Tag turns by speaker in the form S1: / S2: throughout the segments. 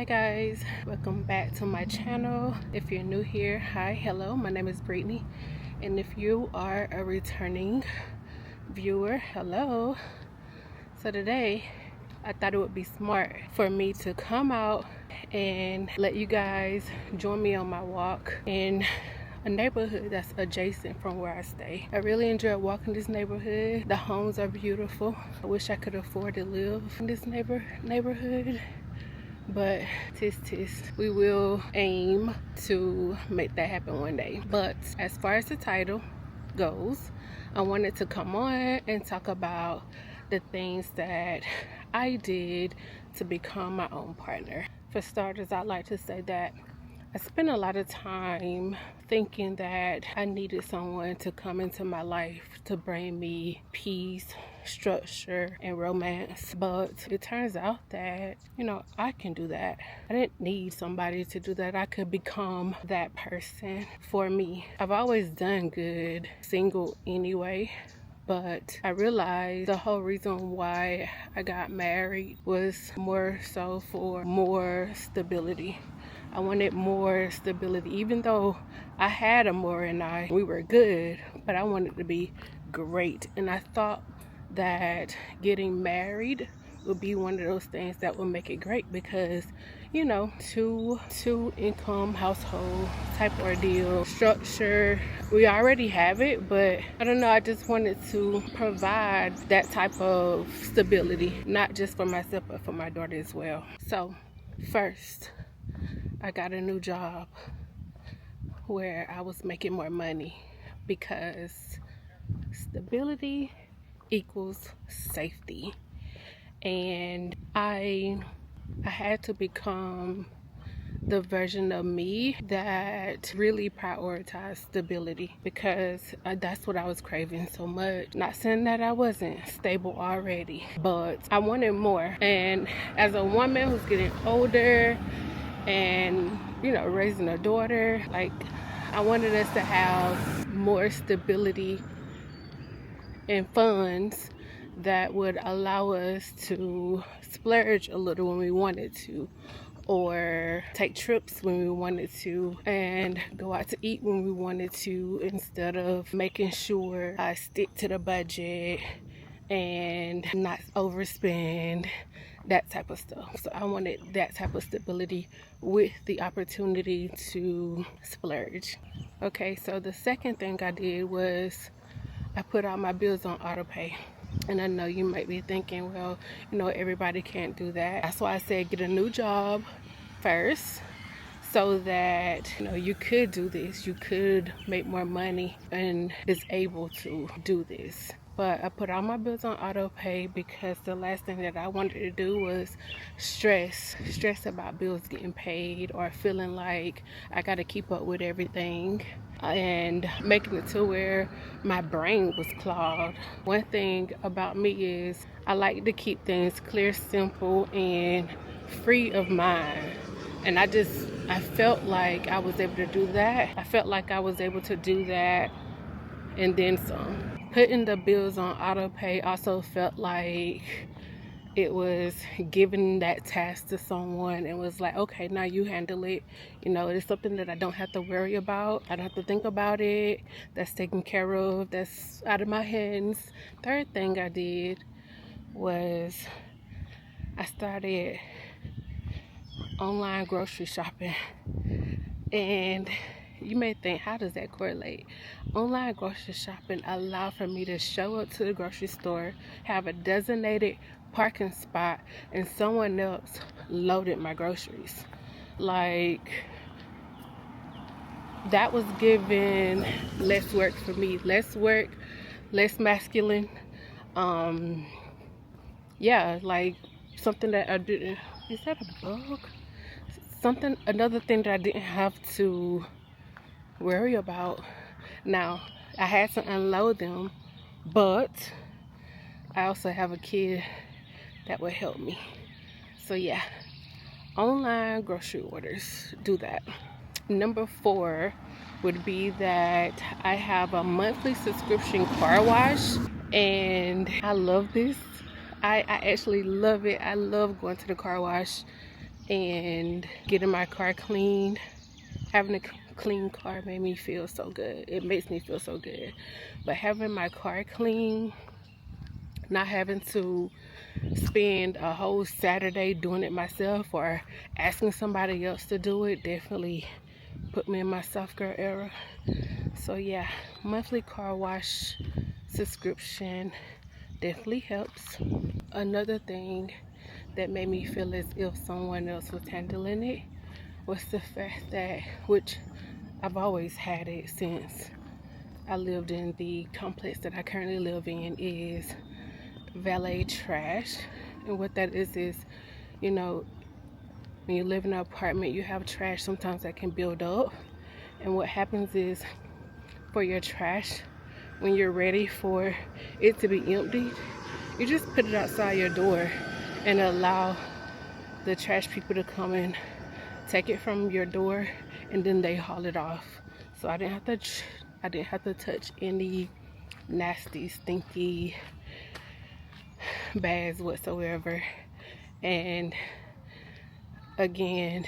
S1: Hi guys, welcome back to my channel. If you're new here, hi, hello, my name is Brittany, and if you are a returning viewer, hello. So today I thought it would be smart for me to come out and let you guys join me on my walk in a neighborhood that's adjacent from where I stay. I really enjoy walking this neighborhood. The homes are beautiful. I wish I could afford to live in this neighborhood, but tis. We will aim to make that happen one day. But as far as the title goes, I wanted to come on and talk about the things that I did to become my own partner. For starters, I'd like to say that I spent a lot of time thinking that I needed someone to come into my life to bring me peace, structure, and romance. But it turns out that, I can do that. I didn't need somebody to do that. I could become that person for me. I've always done good single anyway. But I realized the whole reason why I got married was more so for more stability. I wanted more stability, even though I had Amore and we were good, but I wanted to be great. And I thought that getting married would be one of those things that would make it great because, two income household type ordeal, structure. We already have it, but I don't know, I just wanted to provide that type of stability, not just for myself, but for my daughter as well. So first, I got a new job where I was making more money because stability equals safety. And I had to become the version of me that really prioritized stability because that's what I was craving so much. Not saying that I wasn't stable already, but I wanted more. And as a woman who's getting older and raising a daughter, I wanted us to have more stability and funds that would allow us to splurge a little when we wanted to, or take trips when we wanted to, and go out to eat when we wanted to, instead of making sure I stick to the budget and not overspend, that type of stuff. So I wanted that type of stability with the opportunity to splurge. Okay, so the second thing I did was I put all my bills on autopay. And I know you might be thinking, well, everybody can't do that. That's why I said get a new job first, so that you could do this, you could make more money and is able to do this. But I put all my bills on autopay because the last thing that I wanted to do was stress about bills getting paid, or feeling like I got to keep up with everything, and making it to where my brain was clogged. One thing about me is I like to keep things clear, simple, and free of mind. And I felt like I was able to do that. I felt like I was able to do that and then some. Putting the bills on autopay also felt like it was giving that task to someone and was like, okay, now you handle it. It's something that I don't have to worry about. I don't have to think about it. That's taken care of. That's out of my hands. Third thing I did was I started online grocery shopping. And you may think, how does that correlate? Online grocery shopping allowed for me to show up to the grocery store, have a designated parking spot, and someone else loaded my groceries. That was giving less work for me. Less work, less masculine. Something that I didn't... Is that a bug? Another thing that I didn't have to worry about. Now, I had to unload them, but I also have a kid that would help me. So yeah, online grocery orders, do that. Number 4 would be that I have a monthly subscription car wash, and I love this. I actually love it. I love going to the car wash and getting my car cleaned. Having a clean car made me feel so good. It makes me feel so good. But having my car clean, not having to spend a whole Saturday doing it myself or asking somebody else to do it, definitely put me in my soft girl era. So yeah, monthly car wash subscription definitely helps. Another thing that made me feel as if someone else was handling it was the fact that, which I've always had it since I lived in the complex that I currently live in, is valet trash. And what that is, you know, when you live in an apartment, you have trash sometimes that can build up. And what happens is, for your trash, when you're ready for it to be emptied, you just put it outside your door and allow the trash people to come and take it from your door, and then they haul it off. So I didn't have to touch any nasty, stinky bags whatsoever. And again,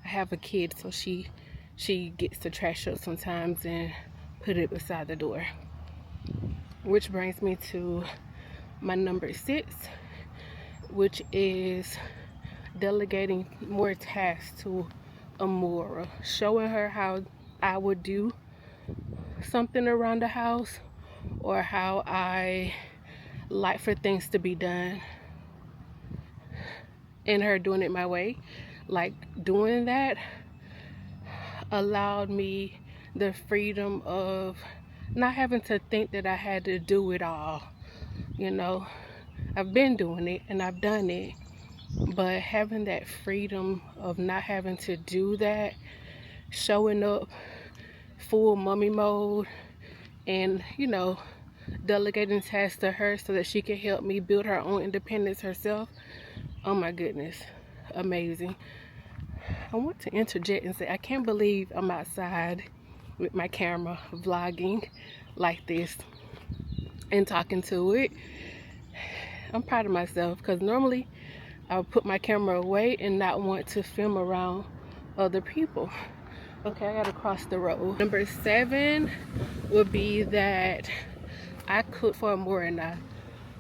S1: I have a kid, so she gets the trash up sometimes and put it beside the door. Which brings me to my number 6, which is delegating more tasks to Amora, showing her how I would do something around the house, or how I like for things to be done, and her doing it my way. Like, doing that allowed me the freedom of not having to think that I had to do it all. You know, I've been doing it and I've done it, but having that freedom of not having to do that, showing up full mommy mode, and, you know, delegating tasks to her so that she can help me build her own independence herself. Oh my goodness, amazing. I want to interject and say, I can't believe I'm outside with my camera vlogging like this and talking to it. I'm proud of myself, because normally I would put my camera away and not want to film around other people. Okay, I gotta cross the road. Number 7 would be that I cook for more and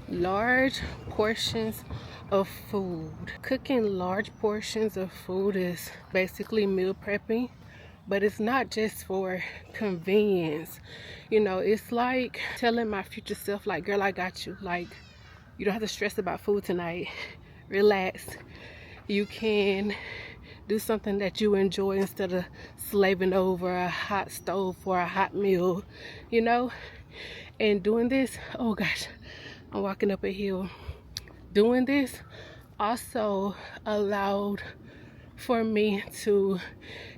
S1: large portions of food. Cooking large portions of food is basically meal prepping, but it's not just for convenience. You know, it's like telling my future self, like, girl, I got you. Like, you don't have to stress about food tonight. Relax. You can do something that you enjoy instead of slaving over a hot stove for a hot meal, you know? And doing this, oh gosh, I'm walking up a hill. Doing this also allowed for me to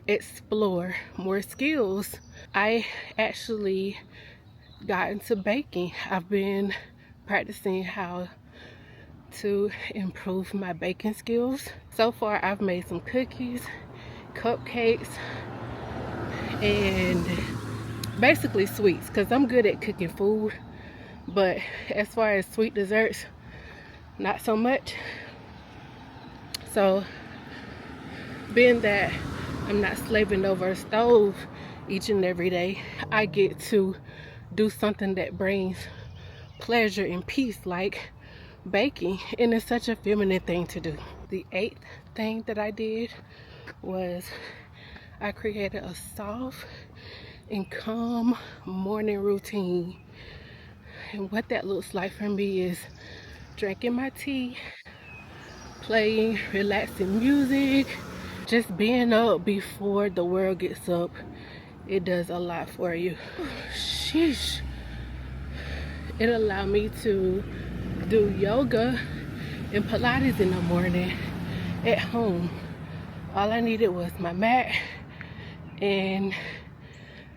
S1: explore more skills. I actually got into baking. I've been practicing how to improve my baking skills. So far, I've made some cookies, cupcakes, and basically sweets, because I'm good at cooking food, but as far as sweet desserts, not so much. So being that I'm not slaving over a stove each and every day, I get to do something that brings pleasure and peace, like baking, and it's such a feminine thing to do. The 8th thing that I did was I created a soft and calm morning routine. And what that looks like for me is drinking my tea, playing relaxing music, just being up before the world gets up. It does a lot for you. Sheesh. It allowed me to do yoga and Pilates in the morning at home. All I needed was my mat and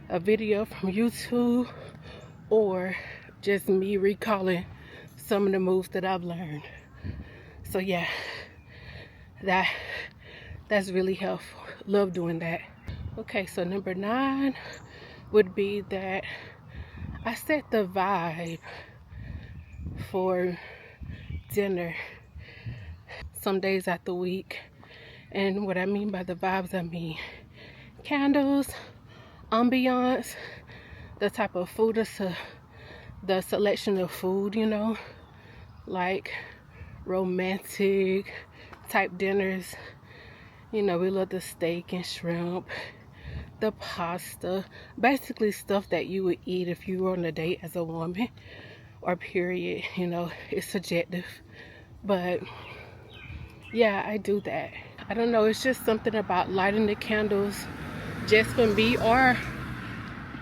S1: a video from YouTube, or just me recalling some of the moves that I've learned. So yeah, that's really helpful. Love doing that. Okay, so number 9 would be that I set the vibe for dinner some days out the week, And what I mean by the vibes, I mean candles, ambiance, the type of food, the selection of food, you know, like romantic type dinners. You know, we love the steak and shrimp, the pasta, basically stuff that you would eat if you were on a date as a woman, or period. You know, it's subjective, but yeah, I do that. I don't know, it's just something about lighting the candles just for me, or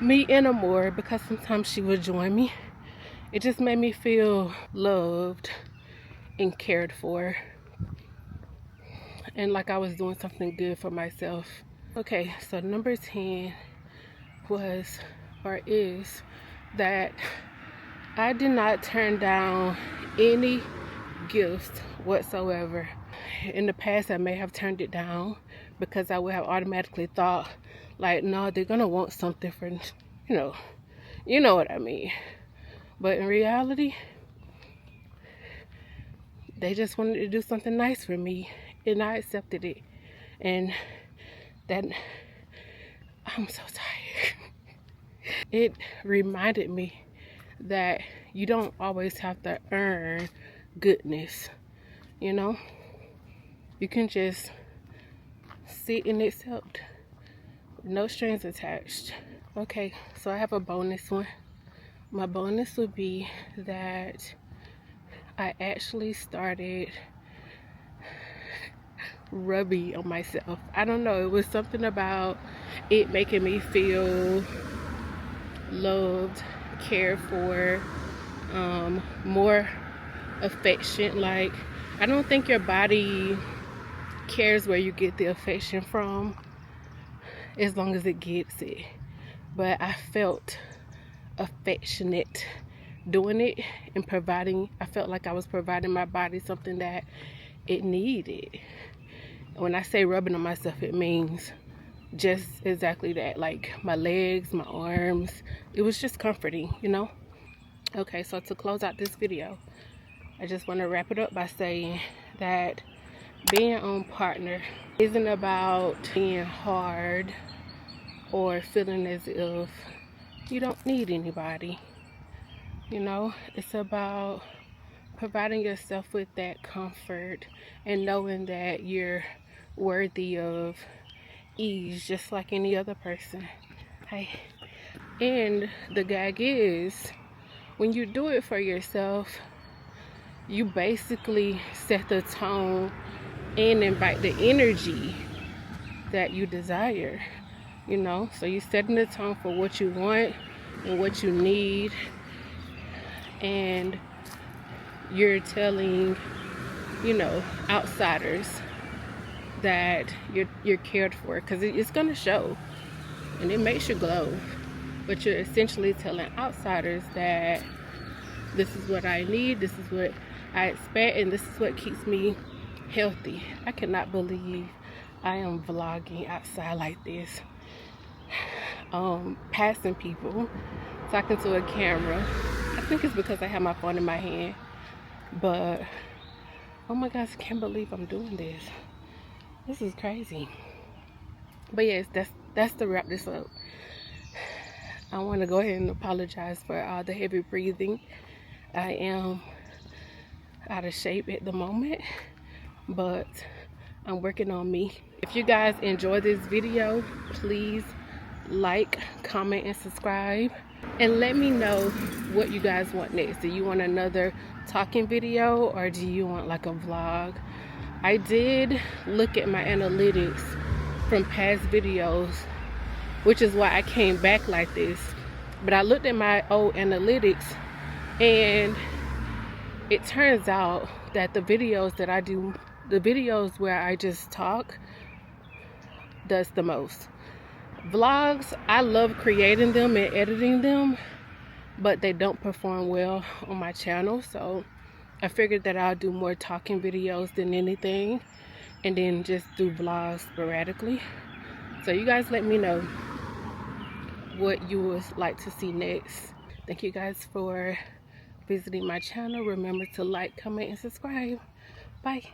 S1: me and Amore, because sometimes she would join me. It just made me feel loved and cared for, and like I was doing something good for myself. Okay, so number 10 was, or is, that I did not turn down any gift whatsoever. In the past, I may have turned it down because I would have automatically thought, like, no, they're gonna want something for, you know what I mean. But in reality, they just wanted to do something nice for me, and I accepted it. And that, I'm so tired. It reminded me that you don't always have to earn goodness, you know? You can just sit and accept, no strings attached. Okay, so I have a bonus one. My bonus would be that I actually started rubbing on myself. I don't know, it was something about it making me feel loved, cared for, more affection. Like, I don't think your body cares where you get the affection from, as long as it gets it. But I felt affectionate doing it and providing. I felt like I was providing my body something that it needed. When I say rubbing on myself, it means just exactly that, like my legs, my arms. It was just comforting, you know? Okay, so to close out this video, I just want to wrap it up by saying that being your own partner isn't about being hard or feeling as if you don't need anybody. You know, it's about providing yourself with that comfort and knowing that you're worthy of ease just like any other person. Hey. And the gag is, when you do it for yourself, you basically set the tone and invite the energy that you desire, you know? So you're setting the tone for what you want and what you need, and you're telling, you know, outsiders that you're cared for, because it's gonna show and it makes you glow. But you're essentially telling outsiders that this is what I need, this is what I expect, and this is what keeps me healthy. I cannot believe I am vlogging outside like this, passing people, talking to a camera. I think it's because I have my phone in my hand, but oh my gosh, I can't believe I'm doing this. This is crazy. But yes, that's to wrap this up. I want to go ahead and apologize for all the heavy breathing. I am out of shape at the moment, but I'm working on me. If you guys enjoy this video, please like, comment, and subscribe, and let me know what you guys want next. Do you want another talking video, or do you want like a vlog? I did look at my analytics from past videos, which is why I came back like this. But I looked at my old analytics, and it turns out that the videos that I do, the videos where I just talk, does the most. Vlogs, I love creating them and editing them, but they don't perform well on my channel. So I figured that I'll do more talking videos than anything, and then just do vlogs sporadically. So you guys let me know what you would like to see next. Thank you guys for visiting my channel. Remember to like, comment, and subscribe. Bye.